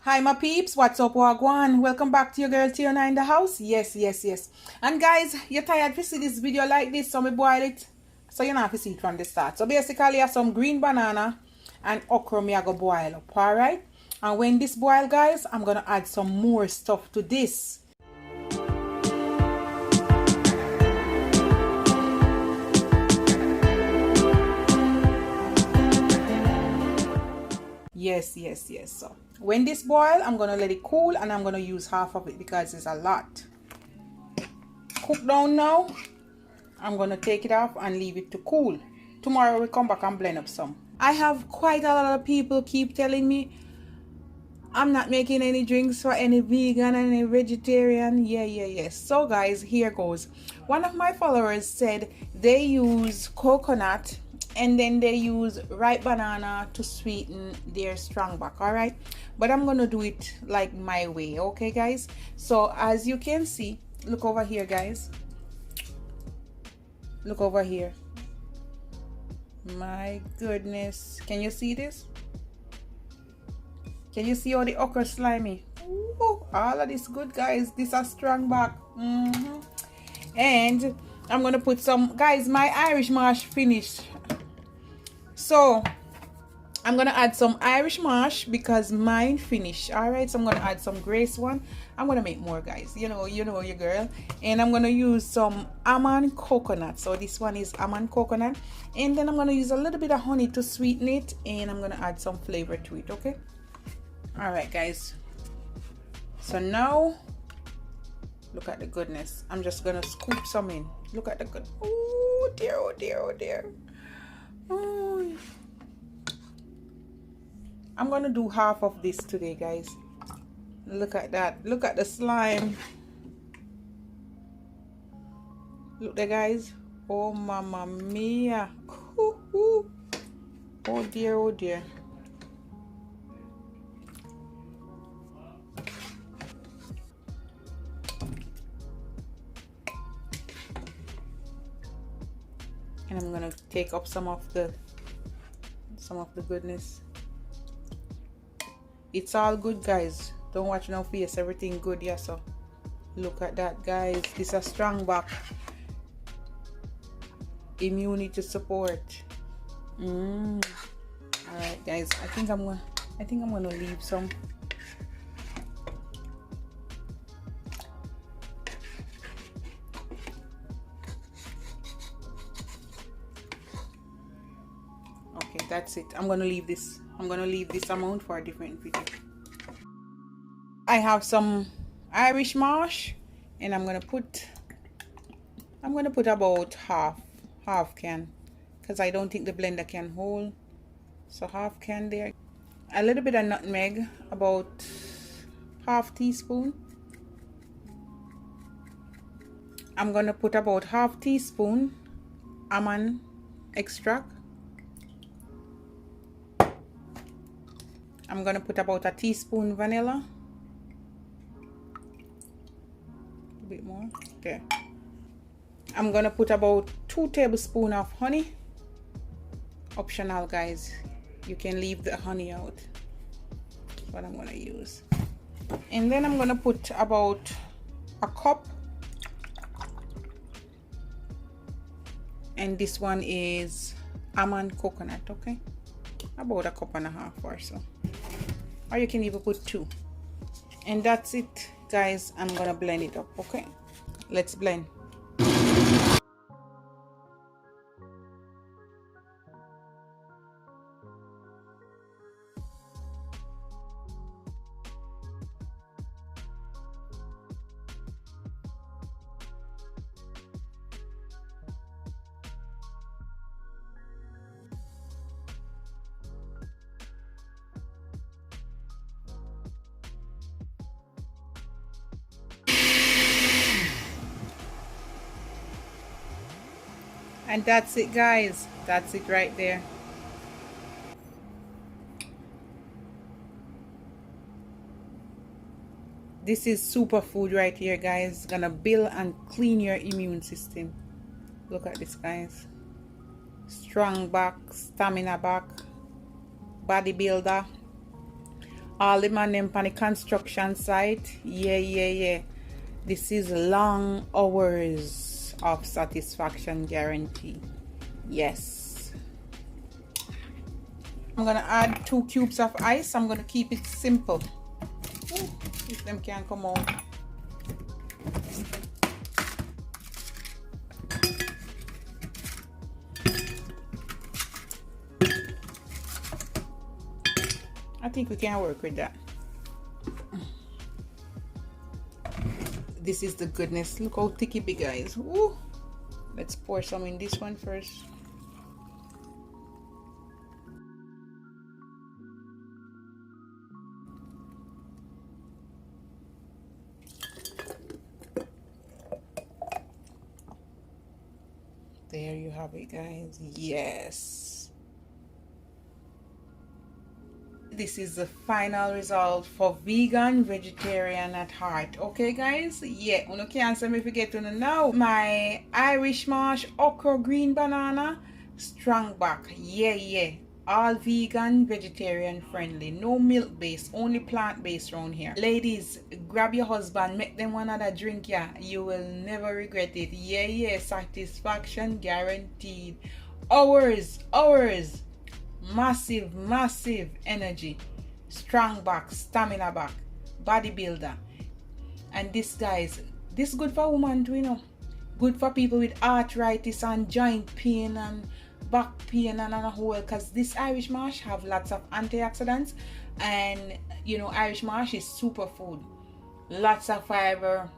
Hi my peeps, what's up, wagwan? Welcome back to your girl Tiona in the house. Yes. And guys, you're tired to see this video like this, so me boil it. So you don't have to see it from the start. So basically I have some green banana and okra me I go boil up, alright? And when this boil, guys, I'm gonna add some more stuff to this. Yes. So when this boil, I'm gonna let it cool and I'm gonna use half of it because it's a lot. Cook down now. I'm gonna take it off and leave it to cool. Tomorrow we come back and blend up some. I have quite a lot of people keep telling me I'm not making any drinks for any vegan and any vegetarian. Yes. So guys, here goes. One of my followers said they use coconut and then they use ripe banana to sweeten their strong back, all right? But I'm gonna do it like my way, okay guys? So as you can see, look over here guys. Look over here. My goodness, can you see this? Can you see all the okra slimy? Ooh, all of this good guys. This a strong back. And I'm gonna put some, guys, my Irish mash finished, so I'm gonna add some Irish mash because mine finished. All right, so I'm gonna add some Grace one. I'm gonna make more, guys. You know your girl. And I'm gonna use some almond coconut. So this one is almond coconut. And then I'm gonna use a little bit of honey to sweeten it, and I'm gonna add some flavor to it. Okay. All right, guys. So now, look at the goodness. I'm just gonna scoop some in. Look at the good. Oh dear. Oh. I'm gonna do half of this today, guys. Look at that. Look at the slime. Look there, guys. Oh mama mia. Oh dear. And I'm gonna take up some of the goodness. It's all good, guys. Don't watch no face. Everything good, yeah. So look at that, guys. This is a strong back. Immunity support. All right, guys. I think I'm gonna leave some. Okay, that's it. I'm gonna leave this amount for a different video. I have some Irish mash, and I'm gonna put about half can, because I don't think the blender can hold. So half can there. A little bit of nutmeg, about half teaspoon. I'm gonna put about half teaspoon almond extract. I'm gonna put about a teaspoon vanilla. A bit more. Okay. I'm gonna put about 2 tablespoons of honey. Optional, guys. You can leave the honey out. That's what I'm gonna use. And then I'm gonna put about a cup. And this one is almond coconut, okay? About a cup and a half or so. Or you can even put 2. And that's it, guys. I'm gonna blend it up, okay? Let's blend. And that's it, guys. That's it right there. This is superfood right here, guys. Gonna build and clean your immune system. Look at this, guys. Strong back, stamina back, bodybuilder. All the man them on the construction site. Yeah. This is long hours of satisfaction guarantee. Yes. I'm gonna add 2 cubes of ice. I'm gonna keep it simple. Ooh, if them can come out. I think we can work with that. This is the goodness. Look how thick it be, guys. Woo. Let's pour some in this one first. There you have it, guys. Yes. This is the final result for vegan vegetarian at heart. Okay, guys? Yeah, you can't say me forget to know my Irish mash okra green banana strong back. Yeah. All vegan vegetarian friendly, no milk based, only plant based around here. Ladies, grab your husband, make them one other drink. Yeah, you will never regret it. Yeah, satisfaction guaranteed. Hours. Massive energy, strong back, stamina back, bodybuilder. And this, guys, this good for women too, you know. Good for people with arthritis and joint pain and back pain and a whole, because this Irish mash have lots of antioxidants, and you know Irish mash is superfood. Lots of fiber,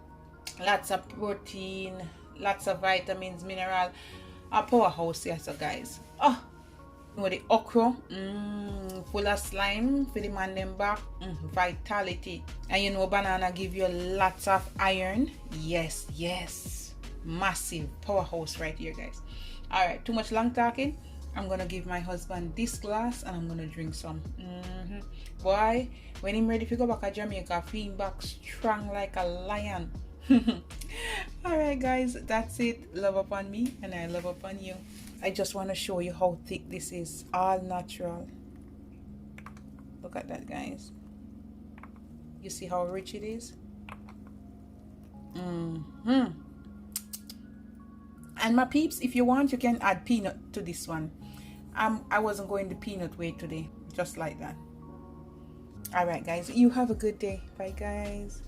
lots of protein, lots of vitamins, mineral. A powerhouse, yes, so guys. Oh, with the okra, full of slime for the man them back, vitality. And you know banana give you lots of iron. Yes, massive powerhouse right here, guys. All right, too much long talking. I'm gonna give my husband this glass and I'm gonna drink some. Boy, when I'm ready to go back to Jamaica, feeling back strong like a lion. All right, guys, that's it. Love upon me and I love upon you. I just want to show you how thick this is. All natural. Look at that, guys. You see how rich it is? And my peeps, if you want, you can add peanut to this one. I wasn't going the peanut way today. Just like that. All right, guys. You have a good day. Bye, guys.